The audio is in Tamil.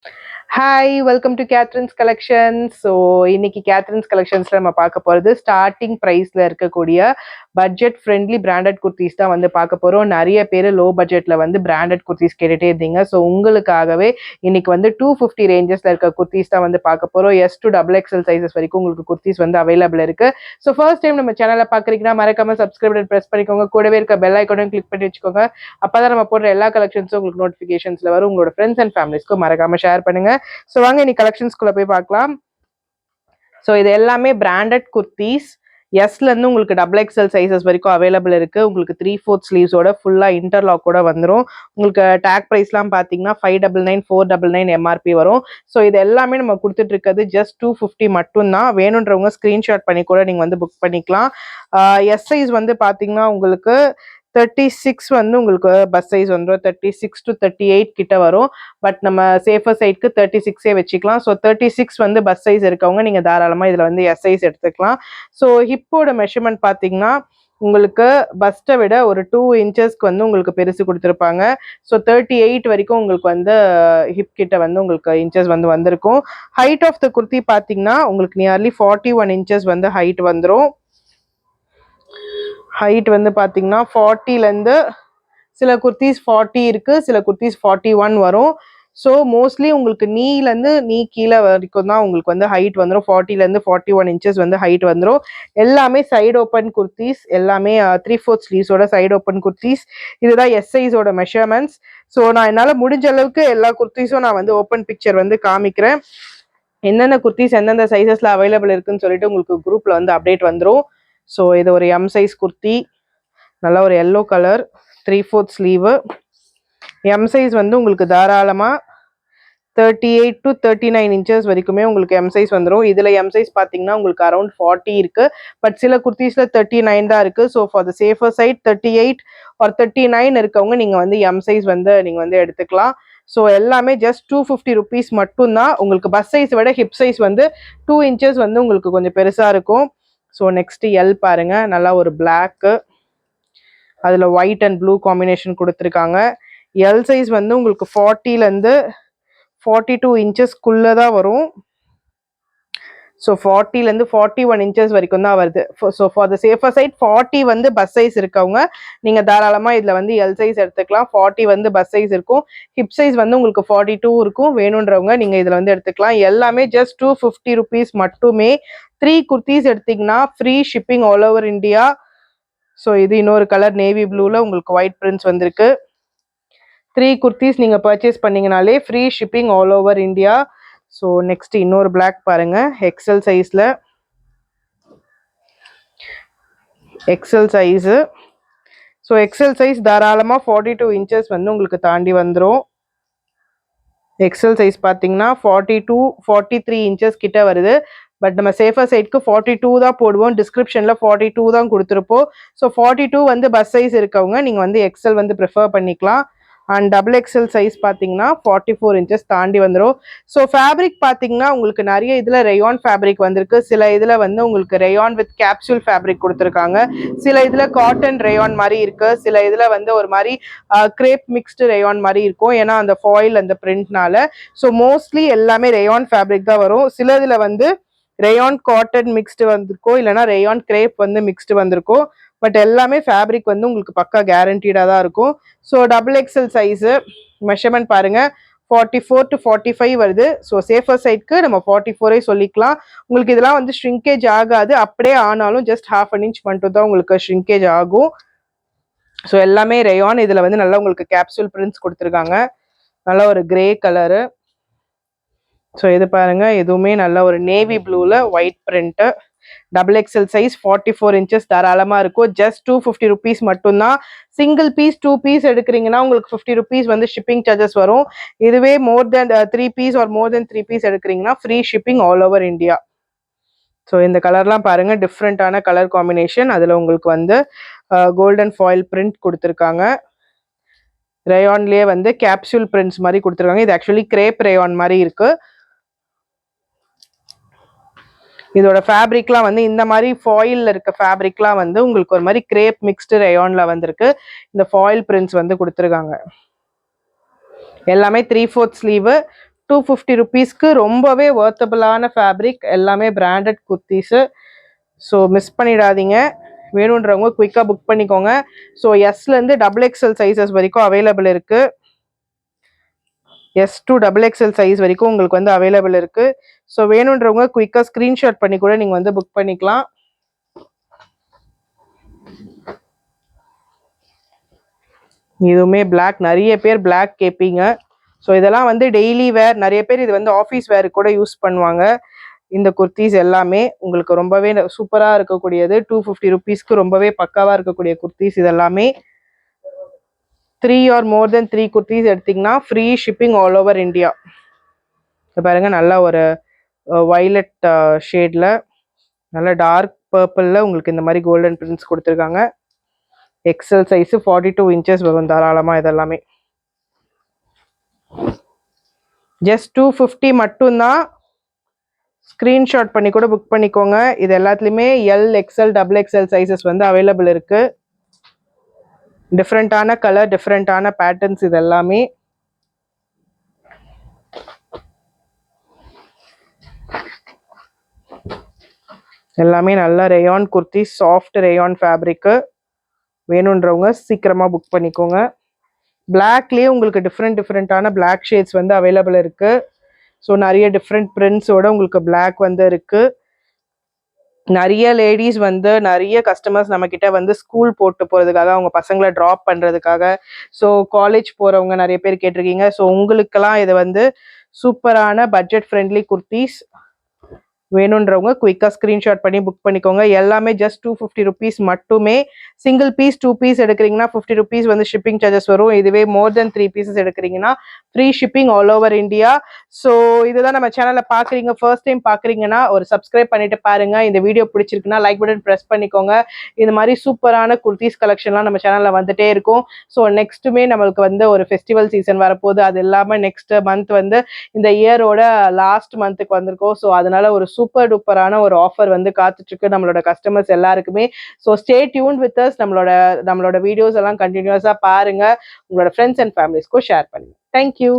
Hi, welcome to Catherine's Collections. So, இன்னைக்கு Catherine's Collectionsல நம்ம பார்க்க போறது ஸ்டார்டிங் பிரைஸ்ல இருக்கக்கூடிய பட்ஜெட் ஃப்ரெண்ட்லி பிராண்டட் குர்த்திஸ் தான் வந்து பார்க்க போறோம். நிறைய பேர் லோ பட்ஜெட்ல வந்து பிராண்டட் குர்த்திஸ் கேட்டுட்டே இருந்தீங்க. ஸோ உங்களுக்காகவே இன்னைக்கு வந்து 250 ரேஞ்சஸ்ல இருக்க குர்த்திஸ் தான் வந்து பார்க்க போறோம். S to double XL sizes வரைக்கும் உங்களுக்கு குர்த்திஸ் வந்து அவைலபிள் இருக்கு. ஸோ ஃபர்ஸ்ட் டைம் நம்ம சேனலை பார்க்குறீங்கன்னா மறக்காம சப்ஸ்கிரைப் பட்டன் ப்ரெஸ் பண்ணிக்கோங்க. கூடவே இருக்க பெல் ஐக்கானையும் கிளிக் பண்ணி வச்சுக்கோங்க. அப்பதான் நம்ம போடுற எல்லா கலெக்ஷன்ஸும் உங்களுக்கு நோட்டிஃபிகேஷன்ஸ்ல வரும். உங்களோட ஃப்ரெண்ட்ஸ் அண்ட் ஃபேமிலிஸ்க்கும் மறக்காம ஷேர் பண்ணுங்க. ஸோ வாங்க இன்னைக்கு கலெக்ஷன்ஸ்குள்ள போய் பார்க்கலாம். ஸோ இது எல்லாமே பிராண்டட் குர்த்திஸ். எஸ்லேருந்து உங்களுக்கு டபுள் எக்ஸ்எல் சைஸஸ் வரைக்கும் அவைலபிள் இருக்குது. உங்களுக்கு 3/4 ஸ்லீவ்ஸோட ஃபுல்லாக இன்டர்லாக்கோட வந்துடும். உங்களுக்கு டேக் ப்ரைஸ்லாம் பார்த்தீங்கன்னா 599 499 எம்ஆர்பி வரும். ஸோ இது எல்லாமே நம்ம கொடுத்துட்டு இருக்கிறது ஜஸ்ட் 250 மட்டும்தான். வேணுன்றவங்க ஸ்க்ரீன்ஷாட் பண்ணி கூட நீங்கள் வந்து புக் பண்ணிக்கலாம். எஸ் சைஸ் வந்து பார்த்தீங்கன்னா உங்களுக்கு 36 வந்து உங்களுக்கு பஸ் சைஸ் வந்துடும். 36 to 38 கிட்ட வரும். பட் நம்ம சேஃபர் சைட்க்கு 36 வச்சுக்கலாம். ஸோ 36 வந்து பஸ் சைஸ் இருக்கவங்க நீங்கள் தாராளமாக இதில் வந்து எஸ் சைஸ் எடுத்துக்கலாம். ஸோ ஹிப்போட மெஷர்மெண்ட் பார்த்தீங்கன்னா உங்களுக்கு பஸ்ட்டை விட ஒரு 2 இன்ச்சஸ்க்கு வந்து உங்களுக்கு பெருசு கொடுத்துருப்பாங்க. ஸோ 38 வரைக்கும் உங்களுக்கு வந்து ஹிப் கிட்ட வந்து உங்களுக்கு இன்ச்சஸ் வந்து வந்திருக்கும். ஹைட் ஆஃப் த குர்த்தி பார்த்தீங்கன்னா உங்களுக்கு நியர்லி 41 இன்ச்சஸ் வந்து ஹைட் வந்துடும். ஹைட் வந்து பார்த்தீங்கன்னா 40லேருந்து சில குர்த்திஸ் 40 இருக்குது, சில குர்த்திஸ் 41 வரும். ஸோ மோஸ்ட்லி உங்களுக்கு நீ கீழே வரைக்கும் தான் உங்களுக்கு வந்து ஹைட் வந்துடும். 40லேருந்து 41 இன்ச்சஸ் வந்து ஹைட் வந்துடும். எல்லாமே சைடு ஓப்பன் குர்த்திஸ், எல்லாமே 3/4 ஸ்லீவ்ஸோட சைடு ஓப்பன் குர்த்திஸ். இதுதான் எஸ் சைஸோட மெஷர்மெண்ட்ஸ். ஸோ நான் என்னால் முடிஞ்ச அளவுக்கு எல்லா குர்த்திஸும் நான் வந்து ஓப்பன் பிக்சர் வந்து காமிக்கிறேன். என்னென்ன குர்த்திஸ் எந்தெந்த சைஸஸில் அவைலபிள் இருக்குன்னு சொல்லிட்டு உங்களுக்கு குரூப்பில் வந்து அப்டேட் வந்துடும். ஸோ இது ஒரு எம் சைஸ் குர்த்தி, நல்லா ஒரு yellow colour, 3/4 sleeve. M size வந்து உங்களுக்கு தாராளமாக 38 to 39 இன்ச்சஸ் வரைக்குமே உங்களுக்கு எம் சைஸ் வந்துடும். இதில் எம் சைஸ் பார்த்தீங்கன்னா உங்களுக்கு அரௌண்ட் 40 இருக்குது. பட் சில குர்த்திஸில் 39 தான் இருக்குது. So for the safer side 38 or 39 இருக்கவங்க நீங்கள் வந்து எம் சைஸ் வந்து நீங்கள் வந்து எடுத்துக்கலாம். ஸோ எல்லாமே ஜஸ்ட் 250 ருபீஸ் மட்டும்தான். உங்களுக்கு பஸ் சைஸ் விட ஹிப் சைஸ் வந்து 2 இன்ச்சஸ் வந்து உங்களுக்கு கொஞ்சம் பெருசாக இருக்கும். ஸோ நெக்ஸ்ட் எல் பாருங்க, நல்லா ஒரு பிளாக்கு, அதில் ஒயிட் அண்ட் ப்ளூ காம்பினேஷன் கொடுத்துருக்காங்க. எல் சைஸ் வந்து உங்களுக்கு 40லேருந்து 42 இன்ச்சஸ்க்குள்ளே தான் வரும். ஸோ 40லேருந்து 41 இன்ச்சஸ் வரைக்கும் தான் வருது. So for the safer side 40 வந்து பஸ் சைஸ் இருக்கவங்க நீங்கள் தாராளமாக இதில் வந்து எல் சைஸ் எடுத்துக்கலாம். 40 வந்து பஸ் சைஸ் இருக்கும். ஹிப் சைஸ் வந்து உங்களுக்கு 42 இருக்கும். வேணுன்றவங்க நீங்கள் இதில் வந்து எடுத்துக்கலாம். எல்லாமே ஜஸ்ட் 250 ருபீஸ் மட்டுமே. 3 குர்த்திஸ் எடுத்திங்கன்னா free shipping all over India. So இது இன்னொரு கலர் நேவி ப்ளூவில் உங்களுக்கு ஒயிட் பிரிண்ட்ஸ் வந்திருக்கு. 3 குர்த்திஸ் நீங்கள் பர்ச்சேஸ் பண்ணிங்கனாலே free shipping all over India. So next இன்னொரு பிளாக் பாருங்க, எக்ஸல் சைஸில், XL size. So XL size தாராளமாக 42 இன்ச்சஸ் வந்து உங்களுக்கு தாண்டி வந்துடும். எக்ஸல் சைஸ் பார்த்தீங்கன்னா 42 43 இன்ச்சஸ் கிட்ட வருது. பட் நம்ம சேஃபர் சைட்க்கு 42 தான் போடுவோம். டிஸ்கிரிப்ஷனில் 42 தான் கொடுத்துருப்போம். ஸோ 42 வந்து பஸ் சைஸ் இருக்கவங்க நீங்கள் வந்து எக்ஸல் வந்து ப்ரிஃபர் பண்ணிக்கலாம். அண்ட் டபுள் எக்ஸல் சைஸ் பார்த்தீங்கன்னா 44 இன்ச்சஸ் தாண்டி வந்துடும். ஸோ ஃபேப்ரிக் பார்த்தீங்கன்னா உங்களுக்கு நிறைய இதில் ரேயான் ஃபேப்ரிக் வந்திருக்கு. சில இதில் வந்து உங்களுக்கு ரேயான் வித் கேப்சூல் ஃபேப்ரிக் கொடுத்துருக்காங்க. சில இதில் காட்டன் ரேயான் மாதிரி இருக்குது. சில இதில் வந்து ஒரு மாதிரி கிரேப் மிக்ஸ்டு ரேயான் மாதிரி இருக்கும், ஏன்னா அந்த ஃபாயில் அந்த பிரிண்ட்னால. ஸோ மோஸ்ட்லி எல்லாமே ரேயான் ஃபேப்ரிக் தான் வரும். சில இதில் வந்து ரேயான் காட்டன் மிக்ஸ்டு வந்திருக்கோ, இல்லைனா ரேயான் கிரேப் வந்து மிக்ஸ்டு வந்திருக்கோ. பட் எல்லாமே ஃபேப்ரிக் வந்து உங்களுக்கு பக்கா கேரண்டீடாக தான் இருக்கும். So double XL size measurement பாருங்கள், 44 to 45 வருது. ஸோ சேஃபர் சைட்க்கு நம்ம 44 சொல்லிக்கலாம். உங்களுக்கு இதெல்லாம் வந்து ஷ்ரிங்கேஜ் ஆகாது. அப்படியே ஆனாலும் ஜஸ்ட் 1/2 inch மட்டும் தான் உங்களுக்கு ஷ்ரிங்கேஜ் ஆகும். ஸோ எல்லாமே ரேயான். இதில் வந்து நல்லா உங்களுக்கு கேப்சூல் பிரிண்ட்ஸ் கொடுத்துருக்காங்க. நல்லா ஒரு கிரே கலரு. ஸோ இது பாருங்க, எதுவுமே நல்ல ஒரு நேவி ப்ளூவில் white print. Double XL size 44 inches தாராளமாக இருக்கும். ஜஸ்ட் 250 ருபீஸ் மட்டும்தான். சிங்கிள் பீஸ் 2 பீஸ் எடுக்கிறீங்கன்னா உங்களுக்கு 50 ருபீஸ் வந்து ஷிப்பிங் சார்ஜஸ் வரும். இதுவே more than 3 piece or more than 3 piece எடுக்கிறீங்கன்னா free shipping all over India. So இந்த கலர்லாம் பாருங்க, டிஃப்ரெண்ட்டான கலர் காம்பினேஷன். அதில் உங்களுக்கு வந்து கோல்டன் ஃபாயில் பிரிண்ட் கொடுத்துருக்காங்க. ரேயான்லேயே வந்து கேப்சூல் பிரிண்ட்ஸ் மாதிரி கொடுத்துருக்காங்க. இது ஆக்சுவலி கிரேப் ரேயான் மாதிரி இருக்கு. இதோட ஃபேப்ரிக்லாம் வந்து இந்த மாதிரி ஃபாயிலில் இருக்க ஃபேப்ரிக்லாம் வந்து உங்களுக்கு ஒரு மாதிரி கிரேப் மிக்ஸ்டு ரேயானில் வந்திருக்கு. இந்த ஃபாயில் பிரிண்ட்ஸ் வந்து கொடுத்துருக்காங்க. எல்லாமே 3/4 ஸ்லீவு, 250 rupeesக்கு ரொம்பவே வர்த்தபிளான ஃபேப்ரிக், எல்லாமே பிராண்டட் குர்த்திஸு. ஸோ மிஸ் பண்ணிடாதீங்க. வேணுன்றவங்க குயிக்காக புக் பண்ணிக்கோங்க. ஸோ எஸ்லேருந்து XXL சைஸஸ் வரைக்கும் அவைலபிள் இருக்குது. S to XXL சைஸ் வரைக்கும் உங்களுக்கு வந்து அவைலபிள் இருக்குது. ஸோ வேணுன்றவங்க குயிக்காக ஸ்க்ரீன்ஷாட் பண்ணி கூட நீங்கள் வந்து புக் பண்ணிக்கலாம். இதுவுமே பிளாக், நிறைய பேர் பிளாக் கேட்பீங்க. ஸோ இதெல்லாம் வந்து டெய்லி வேர், நிறைய பேர் இது வந்து ஆஃபீஸ் வேர் கூட யூஸ் பண்ணுவாங்க. இந்த குர்த்திஸ் எல்லாமே உங்களுக்கு ரொம்பவே சூப்பராக இருக்கக்கூடியது. 250 rupeesக்கு ரொம்பவே பக்காவாக இருக்கக்கூடிய குர்த்திஸ் இதெல்லாமே. 3 or more than 3 குர்த்திஸ் எடுத்திங்கன்னா free shipping all over India. இது பாருங்கள், நல்ல ஒரு வைலட் ஷேடில், நல்ல டார்க் பர்பிளில் உங்களுக்கு இந்த மாதிரி கோல்டன் பிரிண்ட்ஸ் கொடுத்துருக்காங்க. XL சைஸு 42 inches வரும் தாராளமாக. இதெல்லாமே ஜஸ்ட் 250 மட்டும்தான். ஸ்க்ரீன்ஷாட் பண்ணி கூட புக் பண்ணிக்கோங்க. இது எல்லாத்துலேயுமே L, XL, XXL சைஸஸ் வந்து அவைலபிள் இருக்குது. டிஃப்ரெண்ட்டான கலர், டிஃப்ரெண்ட்டான பேட்டர்ன்ஸ் இது எல்லாமே. எல்லாமே நல்ல rayon kurti, soft rayon fabric. வேணுன்றவங்க சீக்கிரமாக புக் பண்ணிக்கோங்க. பிளாக்லேயே உங்களுக்கு டிஃப்ரெண்ட்டான பிளாக் ஷேட்ஸ் வந்து அவைலபிள் இருக்குது. ஸோ நிறைய டிஃப்ரெண்ட் பிரிண்ட்ஸோட உங்களுக்கு பிளாக் வந்து இருக்குது. நிறைய லேடிஸ் வந்து, நிறைய கஸ்டமர்ஸ் நம்மக்கிட்ட வந்து ஸ்கூல் போட்டு போகிறதுக்காக, அவங்க பசங்களை ட்ராப் பண்ணுறதுக்காக, ஸோ காலேஜ் போகிறவங்க நிறைய பேர் கேட்டிருக்கீங்க. ஸோ உங்களுக்கெல்லாம் இது வந்து சூப்பரான பட்ஜெட் ஃப்ரெண்ட்லி குர்த்திஸ். வேணுன்றவங்க குயிக்காக ஸ்க்ரீன்ஷாட் பண்ணி புக் பண்ணிக்கோங்க. எல்லாமே ஜஸ்ட் 250 rupees மட்டுமே. சிங்கிள் பீஸ் 2 பீஸ் எடுக்கிறீங்கன்னா 50 rupees வந்து ஷிப்பிங் சார்ஜஸ் வரும். இதுவே மோர் தென் 3 pieces எடுக்கிறீங்கன்னா free shipping all over India. So இதுதான் நம்ம சேனலை பார்க்குறீங்க, ஃபர்ஸ்ட் டைம் பார்க்குறீங்கன்னா ஒரு சப்ஸ்கிரைப் பண்ணிட்டு பாருங்க. இந்த வீடியோ பிடிச்சிருக்குன்னா லைக் பட்டன் ப்ரெஸ் பண்ணிக்கோங்க. இந்த மாதிரி சூப்பரான குர்த்திஸ் கலெக்ஷன்லாம் நம்ம சேனலில் வந்துட்டே இருக்கும். ஸோ நெக்ஸ்ட்டுமே நம்மளுக்கு வந்து ஒரு ஃபெஸ்டிவல் சீசன் வரப்போகுது. அது இல்லாமல் நெக்ஸ்ட் மந்த் வந்து இந்த இயரோட லாஸ்ட் மந்த்துக்கு வந்திருக்கோம். ஸோ அதனால ஒரு சூப்பர் டூப்பரான ஒரு ஆஃபர் வந்து காத்துட்ருக்கு நம்மளோட கஸ்டமர்ஸ் எல்லாருக்குமே. So stay tune with us. நம்மளோட வீடியோஸ் எல்லாம் கண்டினியூஸாக பாருங்க. உங்களோட ஃப்ரெண்ட்ஸ் அண்ட் ஃபேமிலிஸ்க்கும் ஷேர் பண்ணுங்க. தேங்க்யூ.